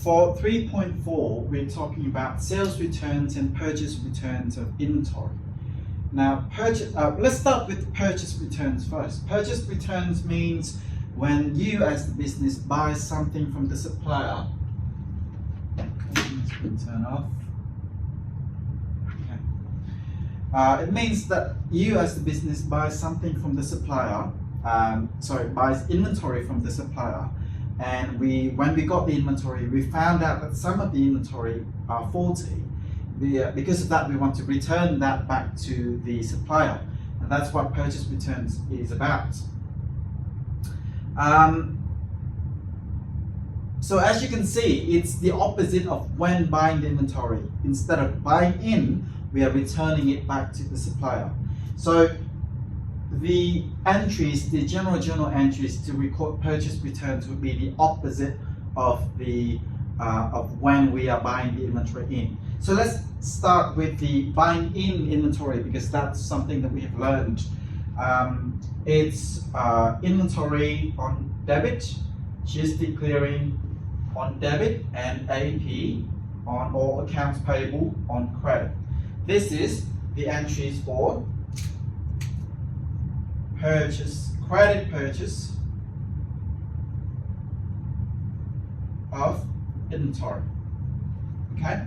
For 3.4, we're talking about sales returns and purchase returns of inventory. Now, let's start with purchase returns first. Purchase returns means when you as the business buy something from the supplier. Turn off. Okay. It means that you as the business buys something from the supplier, buys inventory from the supplier, and when we got the inventory, we found out that some of the inventory are faulty. Because of that, we want to return that back to the supplier, and that's what purchase returns is about. So as you can see, it's the opposite of when buying the inventory. Instead of buying in, we are returning it back to the supplier. So the entries, the general journal entries to record purchase returns would be the opposite of when we are buying the inventory in. So let's start with the buying in inventory, because that's something that we have learned. It's inventory on debit, GST clearing on debit, and AP on all accounts payable on credit. This is the entries for credit purchase of inventory. Okay,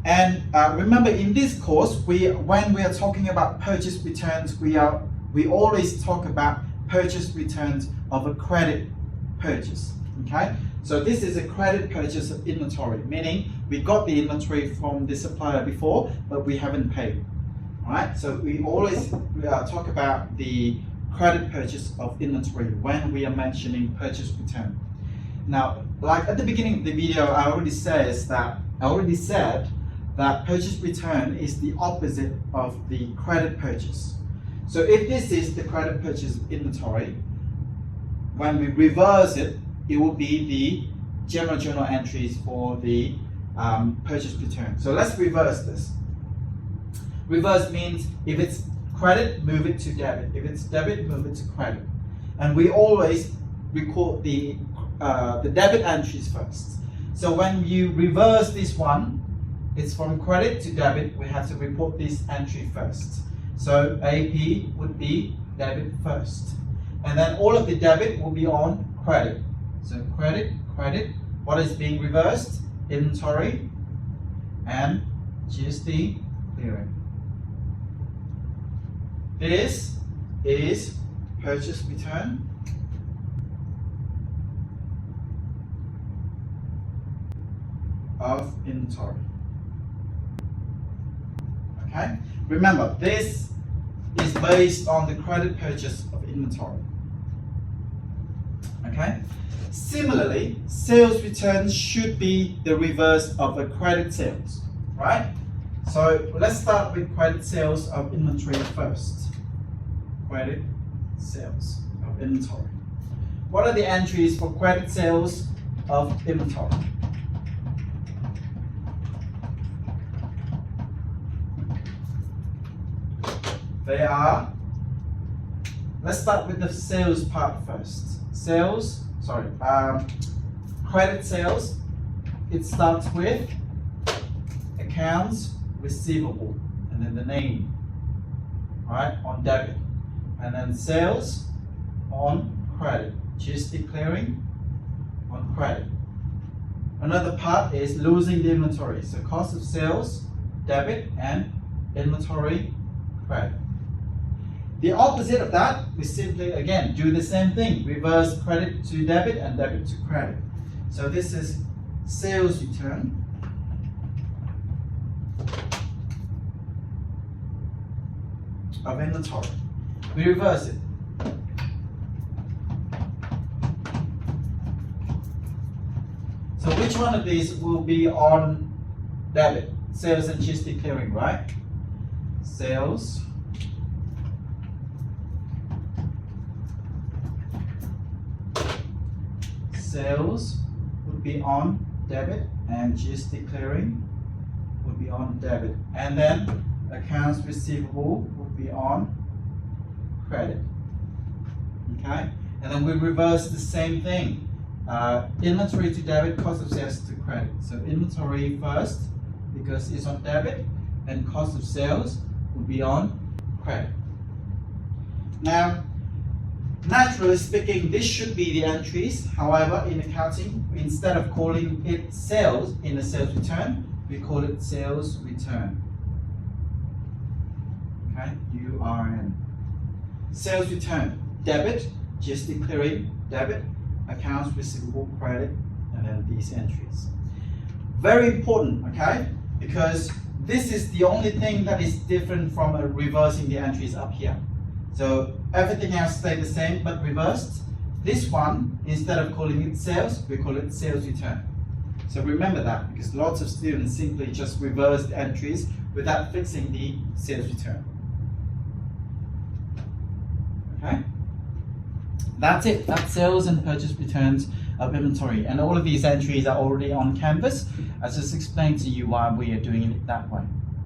and remember, in this course, when we are talking about purchase returns, we always talk about purchase returns of a credit purchase. Okay, so this is a credit purchase of inventory, meaning we got the inventory from the supplier before, but we haven't paid. All right, so we always talk about the credit purchase of inventory when we are mentioning purchase return. Now, like at the beginning of the video, I already said that purchase return is the opposite of the credit purchase. So if this is the credit purchase of inventory, when we reverse it, it will be the general journal entries for the purchase return. So let's reverse this. Reverse means if it's credit, move it to debit. If it's debit, move it to credit. And we always record the debit entries first. So when you reverse this one, it's from credit to debit, we have to report this entry first. So AP would be debit first. And then all of the debit will be on credit. So credit, what is being reversed? Inventory and GST clearing. This is purchase return of inventory. Okay, remember, this is based on the credit purchase of inventory. Okay, similarly, sales returns should be the reverse of a credit sales, right? So let's start with credit sales of inventory first. Credit sales of inventory. What are the entries for credit sales of inventory? They are, let's start with the sales part first. Credit sales, it starts with accounts receivable and then the name, right, on debit, and then sales on credit, GST clearing on credit. Another part is losing the inventory, so cost of sales, debit, and inventory, credit. The opposite of that, we simply, again, do the same thing. Reverse credit to debit and debit to credit. So this is sales return of inventory. We reverse it. So which one of these will be on debit? Sales and GST clearing, right? Sales would be on debit and GST clearing would be on debit. And then accounts receivable would be on credit. Okay? And then we reverse the same thing. inventory to debit, cost of sales to credit. So inventory first because it's on debit, and cost of sales will be on credit. Now, naturally speaking, this should be the entries. However, in accounting, instead of calling it sales in a sales return, we call it sales return. Okay, URN. Sales return, debit, just declaring debit, accounts receivable, credit, and then these entries. Very important, okay, because this is the only thing that is different from reversing the entries up here. So everything else stayed the same but reversed. This one, instead of calling it sales, we call it sales return. So remember that, because lots of students simply just reverse the entries without fixing the sales return. Okay? That's it. That's sales and purchase returns of inventory. And all of these entries are already on Canvas. I just explained to you why we are doing it that way.